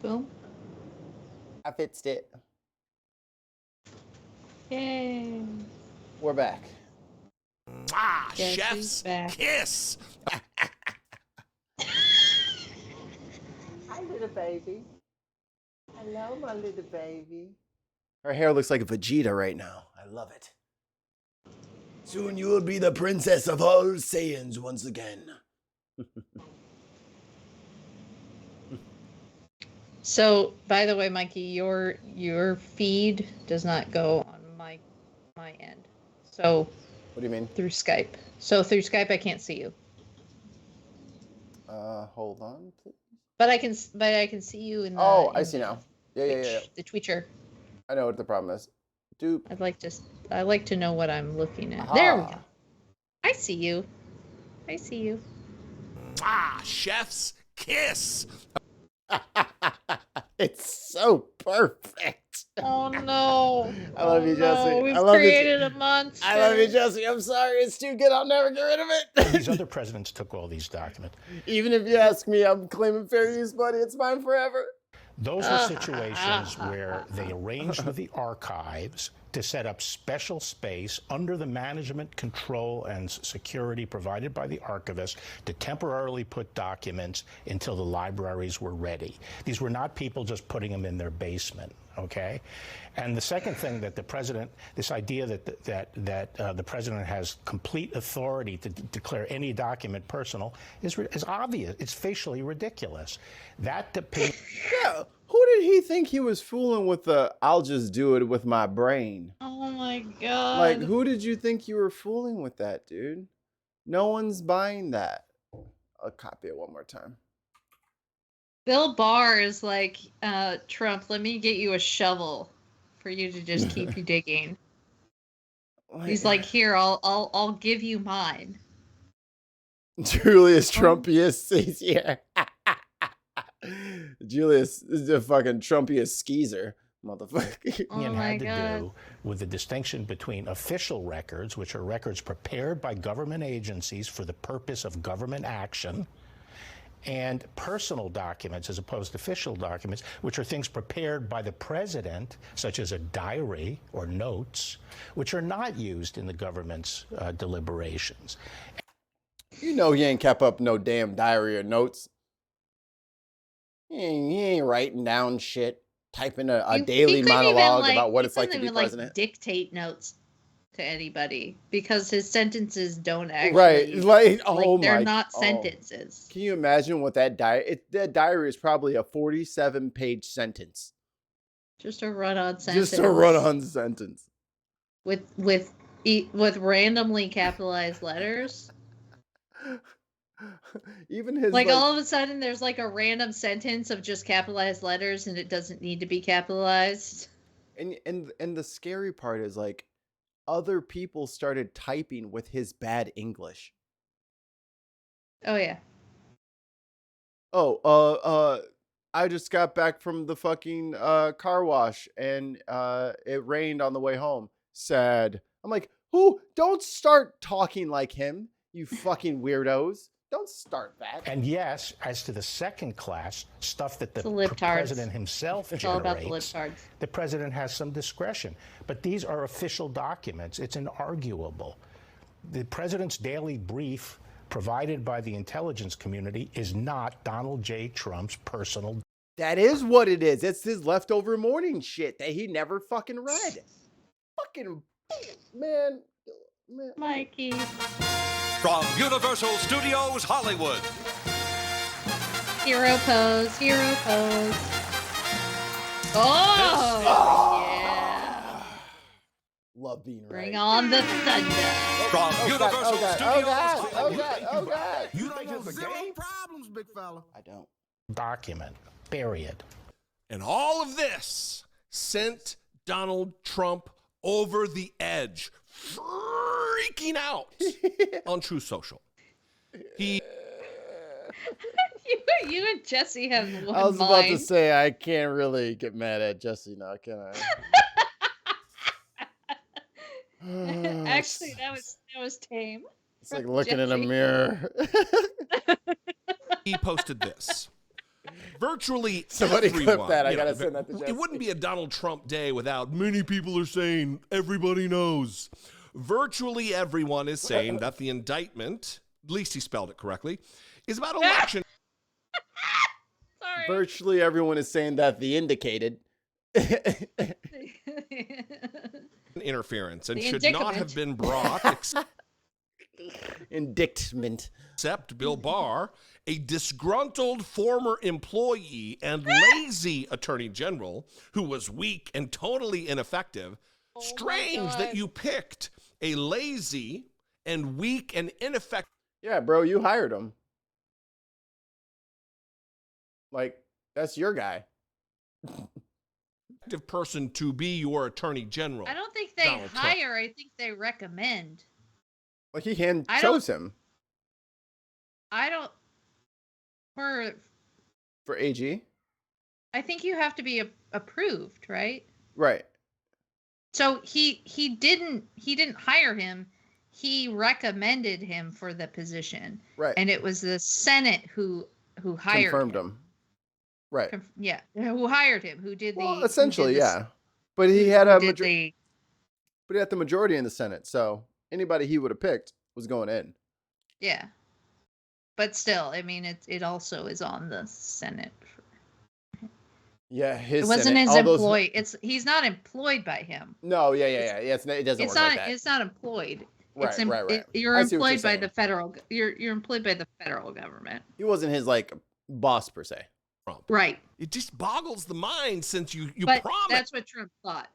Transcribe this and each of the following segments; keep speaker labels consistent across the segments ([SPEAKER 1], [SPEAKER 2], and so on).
[SPEAKER 1] Boom.
[SPEAKER 2] I fixed it.
[SPEAKER 1] Yay.
[SPEAKER 2] We're back.
[SPEAKER 3] Chef's
[SPEAKER 1] back.
[SPEAKER 3] kiss.
[SPEAKER 2] Hi, little baby. Hello, my little baby. Her hair looks like a Vegeta right now. I love it. Soon you will be the princess of all Saiyans once again.
[SPEAKER 1] So, by the way, Mikey, your feed does not go on my end. So,
[SPEAKER 2] What do you mean?
[SPEAKER 1] through Skype. So through Skype, I can't see you.
[SPEAKER 2] Hold on, please.
[SPEAKER 1] But I can see you in the.
[SPEAKER 2] Oh, I see now. Yeah.
[SPEAKER 1] The Twitcher.
[SPEAKER 2] I know what the problem is. Dude.
[SPEAKER 1] I like to know what I'm looking at. There we go. I see you.
[SPEAKER 3] Chef's kiss.
[SPEAKER 2] It's so perfect.
[SPEAKER 1] Oh no!
[SPEAKER 2] I love you, Jesse.
[SPEAKER 1] We've
[SPEAKER 2] I love
[SPEAKER 1] created a monster.
[SPEAKER 2] I love you, Jesse. I'm sorry. It's too good. I'll never get rid of it.
[SPEAKER 4] These other presidents took all these documents.
[SPEAKER 2] Even if you ask me, I'm claiming fair use, buddy. It's mine forever.
[SPEAKER 4] Those were situations where they arranged with the archives to set up special space under the management, control, and security provided by the archivist to temporarily put documents until the libraries were ready. These were not people just putting them in their basement, okay? And the second thing that the president, this idea that the president has complete authority to declare any document personal is obvious. It's facially ridiculous. That depends.
[SPEAKER 2] Yeah, who did he think he was fooling with the "I'll just do it with my brain"?
[SPEAKER 1] Oh my god!
[SPEAKER 2] Like, who did you think you were fooling with that, dude? No one's buying that. I'll copy it one more time.
[SPEAKER 1] Bill Barr is like, Trump, let me get you a shovel for you to just keep you digging. He's like, here, I'll give you mine.
[SPEAKER 2] Julius Trumpius says here. Julius is the fucking Trumpiest skeezer, motherfucker.
[SPEAKER 1] Oh
[SPEAKER 4] had to do with the distinction between official records, which are records prepared by government agencies for the purpose of government action, and personal documents as opposed to official documents, which are things prepared by the president, such as a diary or notes, which are not used in the government's deliberations.
[SPEAKER 2] You know he ain't kept up no damn diary or notes. He ain't writing down shit, typing a daily monologue about what it's like to be president.
[SPEAKER 1] Like dictate notes to anybody because his sentences don't actually.
[SPEAKER 2] Right,
[SPEAKER 1] they're not sentences.
[SPEAKER 2] Can you imagine what that diary? That diary is probably a 47-page sentence.
[SPEAKER 1] Just a run-on sentence.
[SPEAKER 2] Just a run-on sentence.
[SPEAKER 1] With randomly capitalized letters.
[SPEAKER 2] Even his
[SPEAKER 1] all of a sudden there's like a random sentence of just capitalized letters and it doesn't need to be capitalized.
[SPEAKER 2] And the scary part is like other people started typing with his bad English.
[SPEAKER 1] Oh yeah.
[SPEAKER 2] I just got back from the fucking car wash and it rained on the way home. Sad. I'm like, who? Don't start talking like him, you fucking weirdos. Don't start that.
[SPEAKER 4] And yes, as to the second class stuff that the president himself generates,
[SPEAKER 1] all about the libtards.
[SPEAKER 4] The president has some discretion. But these are official documents. It's inarguable. The president's daily brief provided by the intelligence community is not Donald J. Trump's personal.
[SPEAKER 2] That is what it is. It's his leftover morning shit that he never fucking read. Fucking man.
[SPEAKER 1] Mikey.
[SPEAKER 3] From Universal Studios Hollywood.
[SPEAKER 1] Hero pose. Oh, yeah.
[SPEAKER 2] Love being right.
[SPEAKER 1] Bring on the thunder.
[SPEAKER 3] From Universal Studios.
[SPEAKER 2] Oh God.
[SPEAKER 5] You don't have zero problems, big fella.
[SPEAKER 2] I don't.
[SPEAKER 4] Document. Period.
[SPEAKER 3] And all of this sent Donald Trump over the edge, freaking out on True Social. You
[SPEAKER 1] and Jesse have one
[SPEAKER 2] I was
[SPEAKER 1] mind.
[SPEAKER 2] about to say I can't really get mad at Jesse now, can I?
[SPEAKER 1] Actually, that was tame.
[SPEAKER 2] It's like looking in a mirror.
[SPEAKER 3] He posted this. Virtually
[SPEAKER 2] Somebody
[SPEAKER 3] everyone.
[SPEAKER 2] clip that. I
[SPEAKER 3] you
[SPEAKER 2] gotta
[SPEAKER 3] know,
[SPEAKER 2] send that to
[SPEAKER 3] It
[SPEAKER 2] Jesse.
[SPEAKER 3] wouldn't be a Donald Trump day without many people are saying everybody knows. Virtually everyone is saying that the indictment, at least he spelled it correctly, is about election
[SPEAKER 1] Sorry.
[SPEAKER 2] Virtually everyone is saying that the indicated.
[SPEAKER 3] interference and
[SPEAKER 1] The
[SPEAKER 3] should not have been brought
[SPEAKER 2] Indictment.
[SPEAKER 3] except Bill Barr, a disgruntled former employee and lazy attorney general who was weak and totally ineffective. Strange that you picked a lazy and weak and ineffective
[SPEAKER 2] Yeah, bro, you hired him. Like, that's your guy.
[SPEAKER 3] person to be your attorney general.
[SPEAKER 1] I don't think they
[SPEAKER 3] Donald Trump.
[SPEAKER 1] hire. I think they recommend.
[SPEAKER 2] Like, he
[SPEAKER 1] I
[SPEAKER 2] chose him
[SPEAKER 1] I don't.
[SPEAKER 2] for AG.
[SPEAKER 1] I think you have to be approved, right?
[SPEAKER 2] Right.
[SPEAKER 1] So he didn't hire him. He recommended him for the position.
[SPEAKER 2] Right.
[SPEAKER 1] And it was the Senate who hired
[SPEAKER 2] Confirmed
[SPEAKER 1] him.
[SPEAKER 2] him. Right.
[SPEAKER 1] Yeah, who hired him? Who did
[SPEAKER 2] Well,
[SPEAKER 1] the?
[SPEAKER 2] essentially,
[SPEAKER 1] who did the-
[SPEAKER 2] yeah. But he had a
[SPEAKER 1] did the-
[SPEAKER 2] but he had the majority in the Senate, so anybody he would have picked was going in.
[SPEAKER 1] Yeah, but still, I mean, it also is on the Senate.
[SPEAKER 2] Yeah,
[SPEAKER 1] It wasn't his employee. He's not employed by him.
[SPEAKER 2] No, yeah. It doesn't work like that.
[SPEAKER 1] It's not employed.
[SPEAKER 2] Right.
[SPEAKER 1] You're
[SPEAKER 2] I see what you're
[SPEAKER 1] employed by
[SPEAKER 2] saying.
[SPEAKER 1] the federal. You're employed by the federal government.
[SPEAKER 2] He wasn't his like boss per se.
[SPEAKER 3] Trump.
[SPEAKER 1] Right.
[SPEAKER 3] It just boggles the mind since you
[SPEAKER 1] But
[SPEAKER 3] promised.
[SPEAKER 1] that's what Trump thought.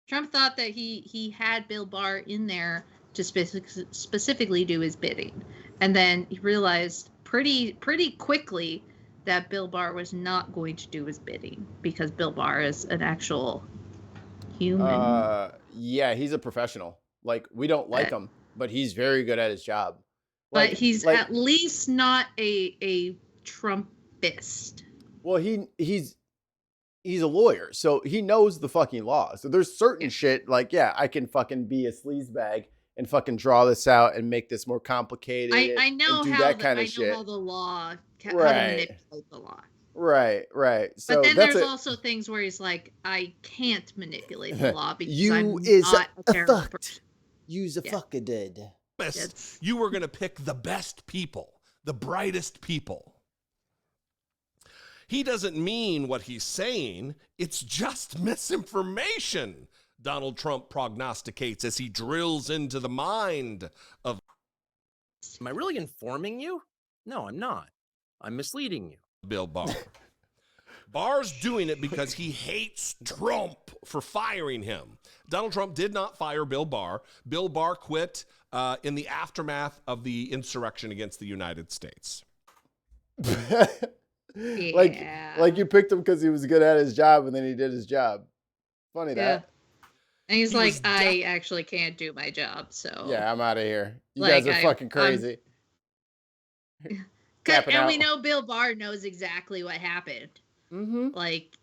[SPEAKER 1] Trump thought that he had Bill Barr in there to specifically do his bidding, and then he realized pretty quickly that Bill Barr was not going to do his bidding because Bill Barr is an actual human.
[SPEAKER 2] Yeah, he's a professional. Like, we don't like him, but he's very good at his job.
[SPEAKER 1] But he's at least not a Trumpist.
[SPEAKER 2] Well, he's a lawyer, so he knows the fucking law. So there's certain shit like, yeah, I can fucking be a sleazebag and fucking draw this out and make this more complicated.
[SPEAKER 1] I know
[SPEAKER 2] and do
[SPEAKER 1] how
[SPEAKER 2] that kind of shit.
[SPEAKER 1] know how the law, how to
[SPEAKER 2] Right.
[SPEAKER 1] manipulate the law.
[SPEAKER 2] Right. So
[SPEAKER 1] But then
[SPEAKER 2] that's
[SPEAKER 1] there's also things where he's like, I can't manipulate the law because
[SPEAKER 2] you
[SPEAKER 1] I'm
[SPEAKER 2] is
[SPEAKER 1] not a terrible
[SPEAKER 2] fucked.
[SPEAKER 1] person.
[SPEAKER 2] You's a
[SPEAKER 1] Yeah.
[SPEAKER 2] fucker dead.
[SPEAKER 1] That's-
[SPEAKER 3] You were going to pick the best people, the brightest people. He doesn't mean what he's saying. It's just misinformation, Donald Trump prognosticates as he drills into the mind of
[SPEAKER 6] Am I really informing you? No, I'm not. I'm misleading you.
[SPEAKER 3] Bill Barr. Barr's doing it because he hates Trump for firing him. Donald Trump did not fire Bill Barr. Bill Barr quit in the aftermath of the insurrection against the United States.
[SPEAKER 2] Like you picked him because he was good at his job and then he did his job. Funny that.
[SPEAKER 1] And he's
[SPEAKER 3] He
[SPEAKER 1] like,
[SPEAKER 3] was
[SPEAKER 1] I actually can't do my job, so
[SPEAKER 2] Yeah, I'm out of here. You
[SPEAKER 1] Like,
[SPEAKER 2] guys are fucking crazy. Tapping
[SPEAKER 1] and we
[SPEAKER 2] out.
[SPEAKER 1] know Bill Barr knows exactly what happened.
[SPEAKER 2] Mm-hmm.
[SPEAKER 1] Like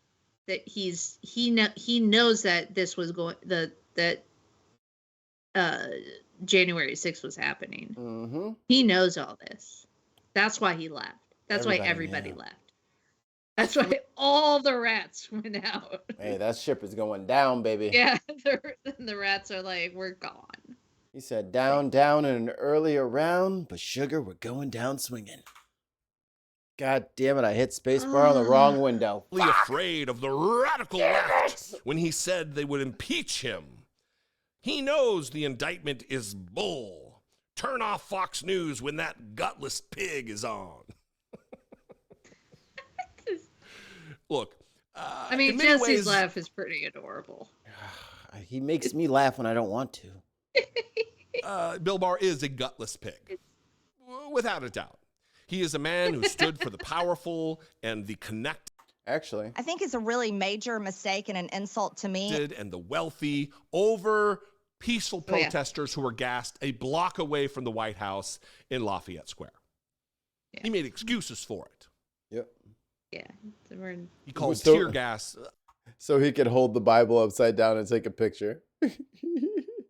[SPEAKER 1] that he knows that this was going that January 6th was happening.
[SPEAKER 2] Mm-hmm.
[SPEAKER 1] He knows all this. That's why he left. That's why everybody left. That's why all the rats went out.
[SPEAKER 2] Hey, that ship is going down, baby.
[SPEAKER 1] Yeah, the rats are like, we're gone.
[SPEAKER 2] He said down in an earlier round, but sugar, we're going down swinging. God damn it, I hit spacebar on the wrong window.
[SPEAKER 3] Afraid of the radical left when he said they would impeach him. He knows the indictment is bull. Turn off Fox News when that gutless pig is on. Look,
[SPEAKER 1] I mean,
[SPEAKER 3] in many
[SPEAKER 1] Jesse's
[SPEAKER 3] ways,
[SPEAKER 1] laugh is pretty adorable.
[SPEAKER 2] He makes me laugh when I don't want to.
[SPEAKER 3] Bill Barr is a gutless pig, without a doubt. He is a man who stood for the powerful and the connected.
[SPEAKER 2] Actually,
[SPEAKER 7] I think it's a really major mistake and an insult to me.
[SPEAKER 3] And the wealthy over peaceful protesters who were gassed a block away from the White House in Lafayette Square. Yeah. He made excuses for it.
[SPEAKER 2] Yep.
[SPEAKER 1] Yeah.
[SPEAKER 3] He called tear gas.
[SPEAKER 2] So he could hold the Bible upside down and take a picture.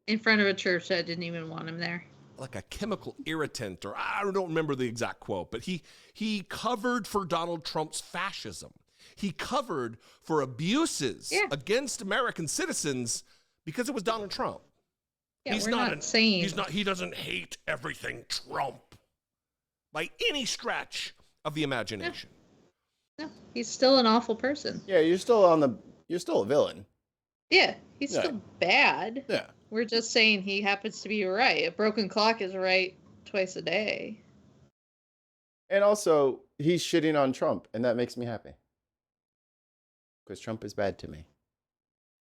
[SPEAKER 1] In front of a church that didn't even want him there.
[SPEAKER 3] like a chemical irritant, or I don't remember the exact quote, but he covered for Donald Trump's fascism. He covered for abuses against American citizens because it was Donald Trump.
[SPEAKER 1] Yeah, we're not saying
[SPEAKER 3] he doesn't hate everything Trump by any stretch of the imagination.
[SPEAKER 1] No, he's still an awful person.
[SPEAKER 2] Yeah, you're still a villain.
[SPEAKER 1] Yeah, he's still bad.
[SPEAKER 2] Yeah.
[SPEAKER 1] We're just saying he happens to be right. A broken clock is right twice a day.
[SPEAKER 2] And also, he's shitting on Trump, and that makes me happy. Because Trump is bad to me.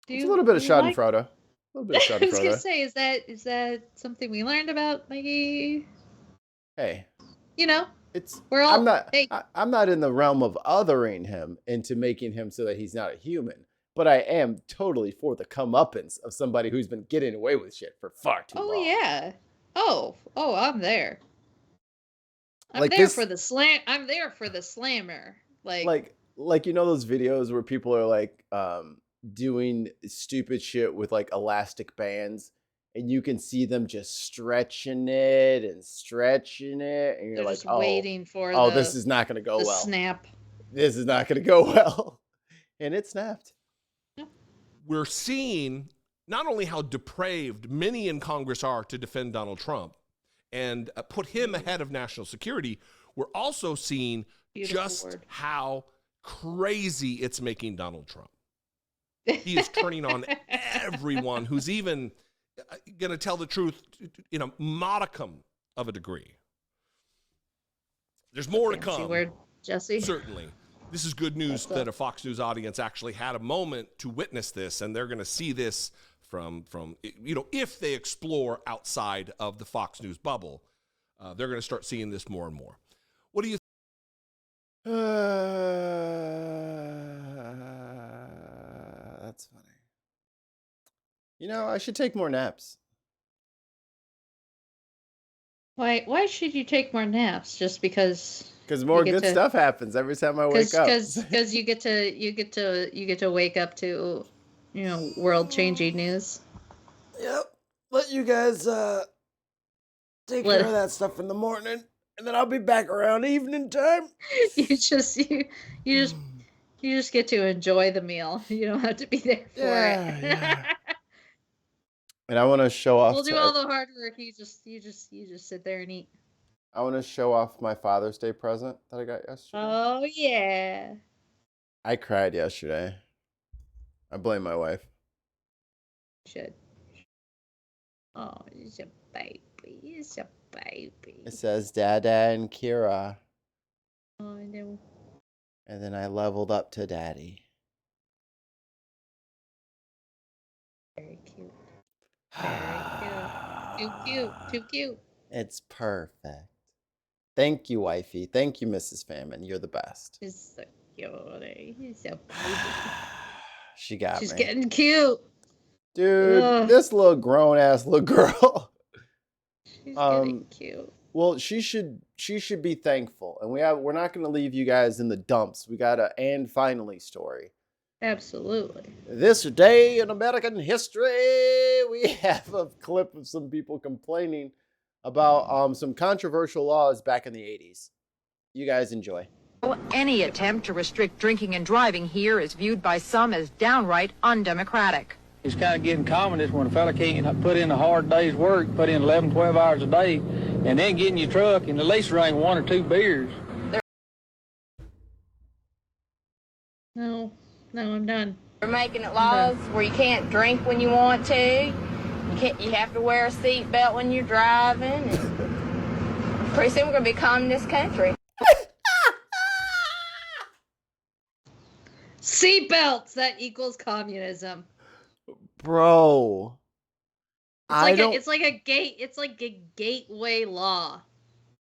[SPEAKER 2] It's a little bit of Schadenfreude.
[SPEAKER 1] I was gonna say, is that something we learned about Mikey?
[SPEAKER 2] Hey.
[SPEAKER 1] You know?
[SPEAKER 2] I'm not in the realm of othering him into making him so that he's not a human. But I am totally for the comeuppance of somebody who's been getting away with shit for far too long.
[SPEAKER 1] Oh yeah. Oh, I'm there. I'm
[SPEAKER 2] Like
[SPEAKER 1] there
[SPEAKER 2] this,
[SPEAKER 1] for the slam. I'm there for the slammer.
[SPEAKER 2] Like you know those videos where people are like doing stupid shit with like elastic bands, and you can see them just stretching it, and you're
[SPEAKER 1] they're
[SPEAKER 2] like,
[SPEAKER 1] just waiting for
[SPEAKER 2] this is not going to go well.
[SPEAKER 1] Snap.
[SPEAKER 2] This is not going to go well, and it snapped.
[SPEAKER 3] We're seeing not only how depraved many in Congress are to defend Donald Trump and put him ahead of national security, we're also seeing how crazy it's making Donald Trump. He is turning on everyone who's even going to tell the truth in a modicum of a degree. There's more to come.
[SPEAKER 1] Word, Jesse.
[SPEAKER 3] Certainly. This is good news that a Fox News audience actually had a moment to witness this, and they're going to see this from if they explore outside of the Fox News bubble, they're going to start seeing this more and more. What do you
[SPEAKER 2] That's funny. I should take more naps.
[SPEAKER 1] Why should you take more naps? Just because?
[SPEAKER 2] Because more good stuff happens every time I wake up.
[SPEAKER 1] Because you get to wake up to, world changing news.
[SPEAKER 2] Yep. Let you guys take care of that stuff in the morning, and then I'll be back around evening time.
[SPEAKER 1] You just get to enjoy the meal. You don't have to be there for it.
[SPEAKER 2] Yeah. And I want to show off.
[SPEAKER 1] We'll do all the hard work. You just sit there and eat.
[SPEAKER 2] I want to show off my Father's Day present that I got yesterday.
[SPEAKER 1] Oh yeah.
[SPEAKER 2] I cried yesterday. I blame my wife.
[SPEAKER 1] Should. Oh, it's a baby. It's a baby.
[SPEAKER 2] It says Dada and Kira.
[SPEAKER 1] Oh, I know.
[SPEAKER 2] And then I leveled up to Daddy.
[SPEAKER 1] Very cute. Very cute. Too cute.
[SPEAKER 2] It's perfect. Thank you, wifey. Thank you, Mrs. Famine. You're the best.
[SPEAKER 1] She's so cute. He's so baby.
[SPEAKER 2] She got
[SPEAKER 1] She's
[SPEAKER 2] me.
[SPEAKER 1] Getting cute.
[SPEAKER 2] Dude, this little grown-ass little girl.
[SPEAKER 1] She's getting cute.
[SPEAKER 2] Well, she should be thankful. And we're not going to leave you guys in the dumps. We got a and finally story.
[SPEAKER 1] Absolutely.
[SPEAKER 2] This day in American history, we have a clip of some people complaining about some controversial laws back in the 80s. You guys enjoy.
[SPEAKER 8] Any attempt to restrict drinking and driving here is viewed by some as downright undemocratic.
[SPEAKER 9] It's kind of getting common when a fella can't put in a hard day's work, put in 11, 12 hours a day, and then get in your truck and at least drink 1 or 2 beers.
[SPEAKER 1] No, I'm done.
[SPEAKER 10] We're making it laws where you can't drink when you want to. You have to wear a seatbelt when you're driving. And pretty soon we're going to be communist country.
[SPEAKER 1] Seatbelts, that equals communism.
[SPEAKER 2] Bro.
[SPEAKER 1] It's like a gateway law.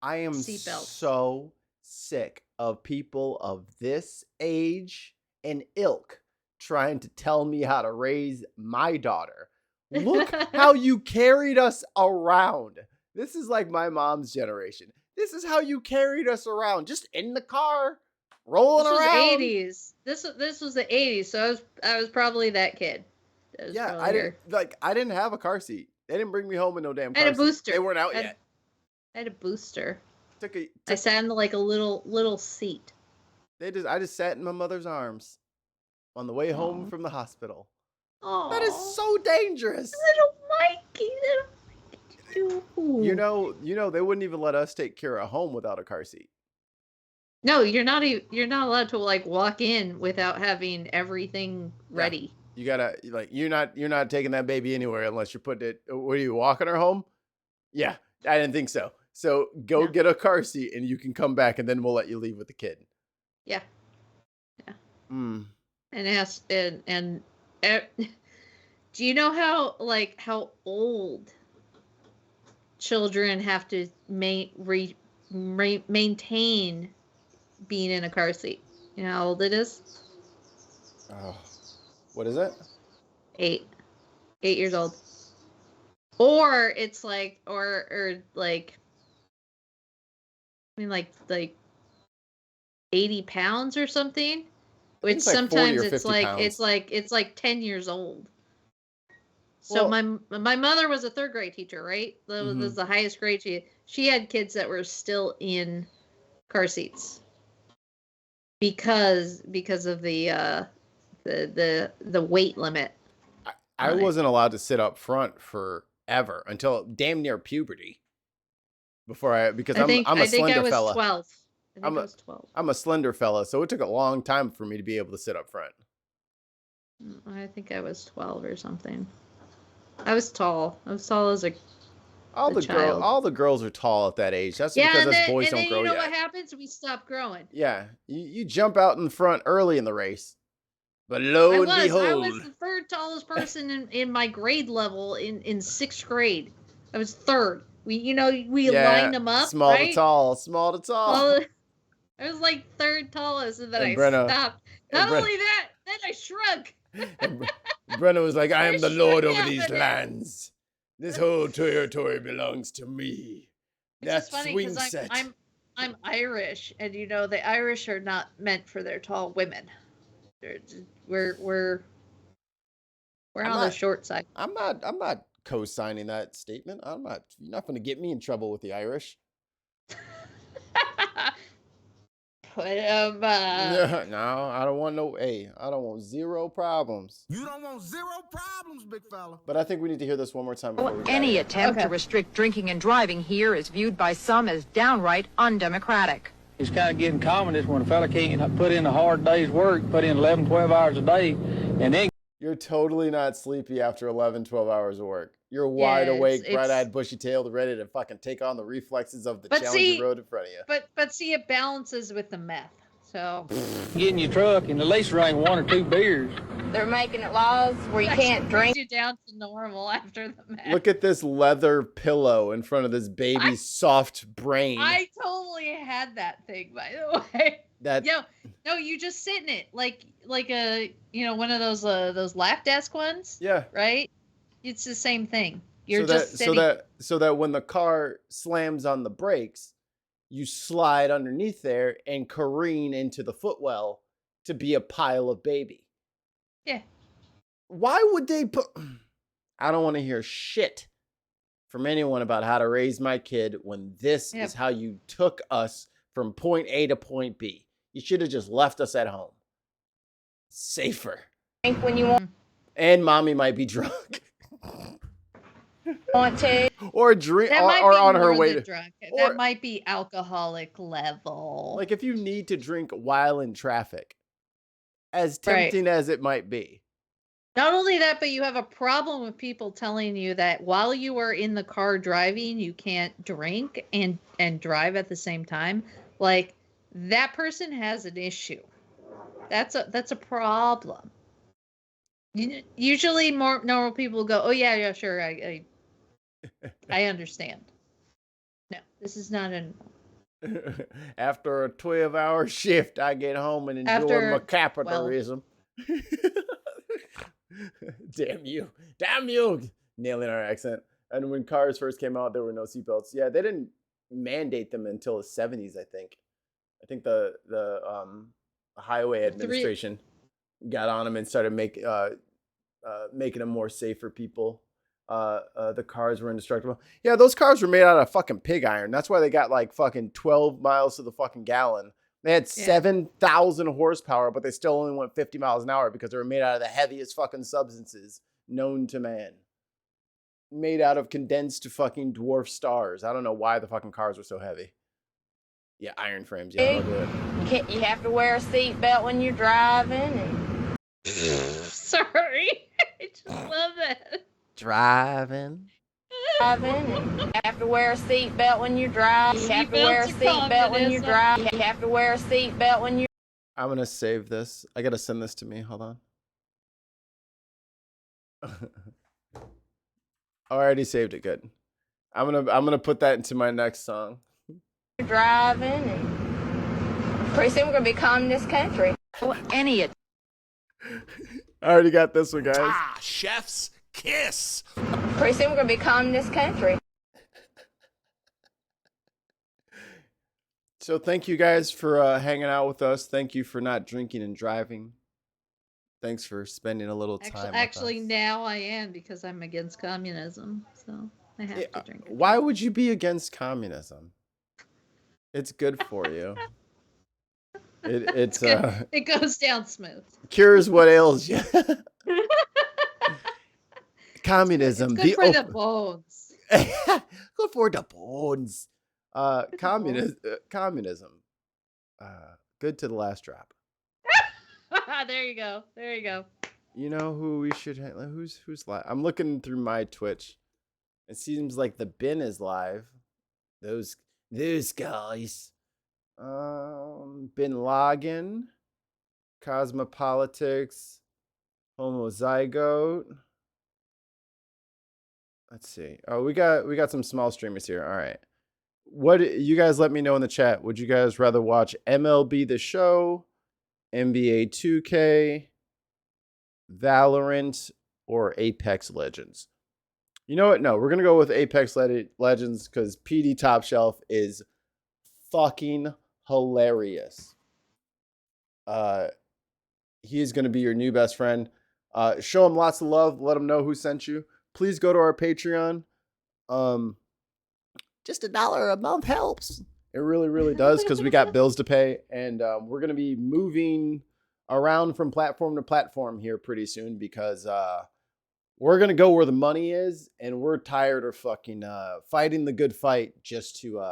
[SPEAKER 2] I am so sick of people of this age and ilk trying to tell me how to raise my daughter. Look how you carried us around. This is like my mom's generation. This is how you carried us around, just in the car, rolling around.
[SPEAKER 1] This was the 80s. This was the 80s, so I was probably that kid.
[SPEAKER 2] Yeah, I didn't have a car seat. They didn't bring me home in no damn
[SPEAKER 1] I
[SPEAKER 2] car
[SPEAKER 1] had a
[SPEAKER 2] seat.
[SPEAKER 1] booster.
[SPEAKER 2] They weren't out yet.
[SPEAKER 1] I had a booster.
[SPEAKER 2] I
[SPEAKER 1] I sat in like a little seat.
[SPEAKER 2] I just sat in my mother's arms on the way home from the hospital.
[SPEAKER 1] Oh,
[SPEAKER 2] that is so dangerous.
[SPEAKER 1] Little Mikey,
[SPEAKER 2] You know, they wouldn't even let us take Kira home without a car seat.
[SPEAKER 1] No, you're not allowed to like walk in without having everything ready.
[SPEAKER 2] You gotta you're not taking that baby anywhere unless you're putting it. What are you walking her home? Yeah, I didn't think so. So go get a car seat and you can come back and then we'll let you leave with the kid.
[SPEAKER 1] Yeah.
[SPEAKER 2] Mm.
[SPEAKER 1] And do you know how old children have to maintain being in a car seat? You know how old it is?
[SPEAKER 2] What is it?
[SPEAKER 1] 8 years old. Or it's like, or like, I mean, like 80 pounds or something. Which sometimes it's like 10 years old. So my mother was a 3rd grade teacher, right? That was the highest grade she had kids that were still in car seats because of the weight limit.
[SPEAKER 2] I wasn't allowed to sit up front forever until damn near puberty. Because I'm a slender fella.
[SPEAKER 1] 12. I think I was 12.
[SPEAKER 2] I'm a slender fella, so it took a long time for me to be able to sit up front.
[SPEAKER 1] I think I was 12 or something. I was tall. I was tall as
[SPEAKER 2] all the girls are tall at that age. That's because us boys don't grow yet.
[SPEAKER 1] You know what happens? We stop growing.
[SPEAKER 2] Yeah, you jump out in front early in the race. But lo and behold,
[SPEAKER 1] I was the 3rd tallest person in my grade level in 6th grade. I was 3rd. We lined them up.
[SPEAKER 2] Small to tall.
[SPEAKER 1] I was like 3rd tallest, and then I stopped. Not only that, then I shrunk.
[SPEAKER 2] And Brenna was like, I am the lord over these lands. This whole territory belongs to me.
[SPEAKER 1] It's funny because I'm Irish, and the Irish are not meant for their tall women. We're on the short side.
[SPEAKER 2] I'm not co-signing that statement. You're not going to get me in trouble with the Irish.
[SPEAKER 1] Put them
[SPEAKER 2] No, I don't want I don't want 0 problems.
[SPEAKER 5] You don't want 0 problems, big fella.
[SPEAKER 2] But I think we need to hear this one more time.
[SPEAKER 8] Any attempt to restrict drinking and driving here is viewed by some as downright undemocratic.
[SPEAKER 9] It's kind of getting common is when a fella can't put in a hard day's work, put in 11, 12 hours a day, and then...
[SPEAKER 2] You're totally not sleepy after 11, 12 hours of work. You're wide awake, bright-eyed, bushy-tailed, ready to fucking take on the reflexes of the challenging road in front of you.
[SPEAKER 1] But see, it balances with the meth, so...
[SPEAKER 9] Get in your truck and at least drink 1 or 2 beers.
[SPEAKER 10] They're making it laws where you can't drink.
[SPEAKER 1] You down to normal after the meth.
[SPEAKER 2] Look at this leather pillow in front of this baby's soft brain.
[SPEAKER 1] I totally had that thing, by the way. No, you just sit in it like a one of those lap desk ones.
[SPEAKER 2] Yeah.
[SPEAKER 1] Right. It's the same thing. You're
[SPEAKER 2] so that when the car slams on the brakes, you slide underneath there and careen into the footwell to be a pile of baby.
[SPEAKER 1] Yeah.
[SPEAKER 2] Why would they put... I don't want to hear shit from anyone about how to raise my kid when this is how you took us from point A to point B. You should have just left us at home. Safer.
[SPEAKER 10] Drink when you want.
[SPEAKER 2] And mommy might be drunk.
[SPEAKER 10] Want to.
[SPEAKER 2] Or drink or on her way to
[SPEAKER 1] drunk. That might be alcoholic level.
[SPEAKER 2] Like if you need to drink while in traffic. As tempting as it might be.
[SPEAKER 1] Not only that, but you have a problem with people telling you that while you are in the car driving, you can't drink and drive at the same time. Like that person has an issue. That's a problem. Usually, more normal people go, "Oh yeah, sure, I understand." No, this is not an.
[SPEAKER 2] After a 12-hour shift, I get home and enjoy my capitalism. Damn you. Nailing our accent. And when cars first came out, there were no seatbelts. Yeah, they didn't mandate them until the 70s, I think. I think the highway administration got on them and started making them more safe for people. the cars were indestructible. Yeah, those cars were made out of fucking pig iron. That's why they got like fucking 12 miles to the fucking gallon. They had 7,000 horsepower, but they still only went 50 miles an hour because they were made out of the heaviest fucking substances known to man. Made out of condensed fucking dwarf stars. I don't know why the fucking cars were so heavy. Yeah, iron frames. Yeah, I'll do it.
[SPEAKER 10] You have to wear a seatbelt when you're driving. And...
[SPEAKER 1] Sorry. I just love that.
[SPEAKER 2] Driving.
[SPEAKER 10] And you have to wear a seatbelt when you're driving. You have to wear a seatbelt when you're driving. You have to wear a seatbelt when you're...
[SPEAKER 2] I'm going to save this. I got to send this to me. Hold on. I already saved it. Good. I'm gonna put that into my next song.
[SPEAKER 10] Driving, and pretty soon we're gonna be calling this country.
[SPEAKER 8] Any
[SPEAKER 2] I already got this one, guys.
[SPEAKER 3] Ah, chef's kiss.
[SPEAKER 10] Pretty soon we're gonna be calling this country.
[SPEAKER 2] So thank you guys for hanging out with us. Thank you for not drinking and driving. Thanks for spending a little time.
[SPEAKER 1] Actually, now I am because I'm against communism, so I have to drink.
[SPEAKER 2] Why would you be against communism? It's good for you. It's
[SPEAKER 1] it goes down smooth.
[SPEAKER 2] Cures what ails you. Communism.
[SPEAKER 1] It's good for the bones.
[SPEAKER 2] Good for the bones. Communism. Good to the last drop.
[SPEAKER 1] There you go. There you go.
[SPEAKER 2] You know who we should who's live? I'm looking through my Twitch. It seems like the bin is live. Those guys. Bin Laden, Cosmopolitics, Homozygote. Let's see. Oh, we got some small streamers here. All right. What you guys let me know in the chat. Would you guys rather watch MLB The Show, NBA 2K, Valorant, or Apex Legends? You know what? No, we're going to go with Apex Legends because PD Top Shelf is fucking hilarious. He is going to be your new best friend. Show him lots of love. Let him know who sent you. Please go to our Patreon. Just $1 a month helps. It really, really does because we got bills to pay. And we're going to be moving around from platform to platform here pretty soon because we're going to go where the money is. And we're tired of fucking fighting the good fight just to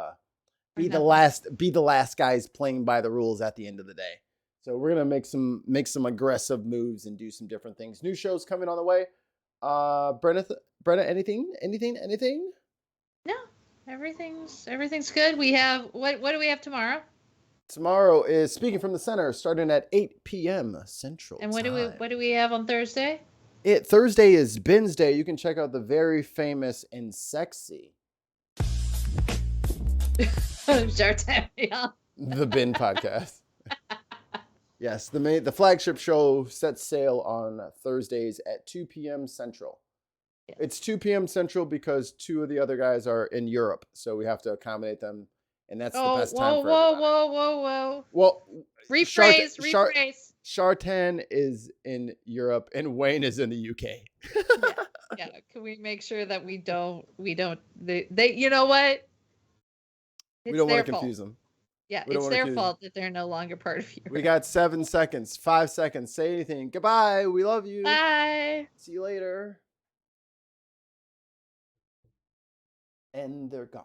[SPEAKER 2] be the last guys playing by the rules at the end of the day. So we're going to make some aggressive moves and do some different things. New shows coming on the way. Brenna, anything?
[SPEAKER 1] No, everything's good. We have what do we have tomorrow?
[SPEAKER 2] Tomorrow is Speaking from the Center, starting at 8 p.m. Central.
[SPEAKER 1] And what do we have on Thursday?
[SPEAKER 2] Thursday is Bin's Day. You can check out the very famous and sexy
[SPEAKER 1] D'Artagnan.
[SPEAKER 2] The Bin podcast. Yes, the flagship show sets sail on Thursdays at 2 p.m. Central. Yeah. It's 2 p.m. Central because 2 of the other guys are in Europe, so we have to accommodate them, and that's the best time for everybody.
[SPEAKER 1] Whoa.
[SPEAKER 2] Well,
[SPEAKER 1] rephrase.
[SPEAKER 2] Shartan is in Europe, and Wayne is in the UK.
[SPEAKER 1] Yeah. Can we make sure that we don't they you know what?
[SPEAKER 2] We don't want to confuse them.
[SPEAKER 1] Yeah, it's their fault that they're no longer part of Europe.
[SPEAKER 2] We got 7 seconds, 5 seconds. Say anything. Goodbye. We love you.
[SPEAKER 1] Bye.
[SPEAKER 2] See you later. And they're gone.